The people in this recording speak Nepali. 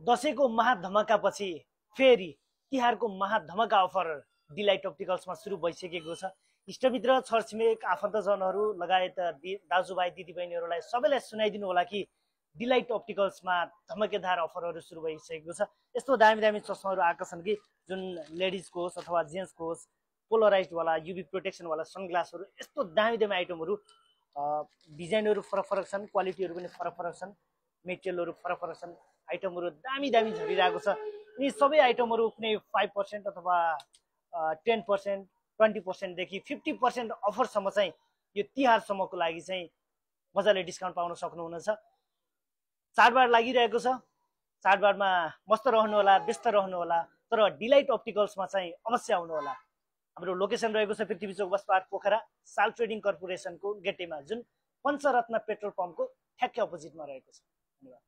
दशैंको महाधमाकापछि फेरि तिहारको महाधमाका अफर डिलाइट अप्टिकल्समा सुरु भइसकेको छ। इष्टमित्र छरछिमेक आफन्तजनहरू लगायत दाजुभाइ दिदीबहिनीहरूलाई सबैलाई सुनाइदिनु होला कि डिलाइट अप्टिकल्समा धमाकेदार अफरहरू सुरु भइसकेको छ। यस्तो दामी दामी चस्माहरू आएका छन् कि जुन लेडिजको होस् अथवा जेन्ट्सको होस्, पोलराइजवाला युभी प्रोटेक्सनवाला सनग्लासहरू, यस्तो दामी दामी आइटमहरू, डिजाइनहरू फरक फरक छन्, क्वालिटीहरू पनि फरक फरक छन्, मेटेरियलहरू फरक फरक छन्, आइटमहरू दामी दामी झरिरहेको छ। यी सबै आइटमहरू कुनै 5% अथवा 10%, 20% देखि 50% अफरसम्म चाहिँ यो तिहारसम्मको लागि चाहिँ मजाले डिस्काउन्ट पाउन सक्नुहुनेछ। चाडबाड लागिरहेको छ, चाडबाडमा मस्त रहनु होला, व्यस्त रहनु होला, तर डिलाइट अप्टिकल्समा चाहिँ अवश्य आउनु होला। हाम्रो लोकेसन रहेको छ पृथ्वी चोक बसपार्क पोखरा, साल ट्रेडिङ कर्पोरेसनको गेटेमा, जुन पञ्चरत्न पेट्रोल पम्पको ठ्याक्कै अपोजिटमा रहेको छ। धन्यवाद।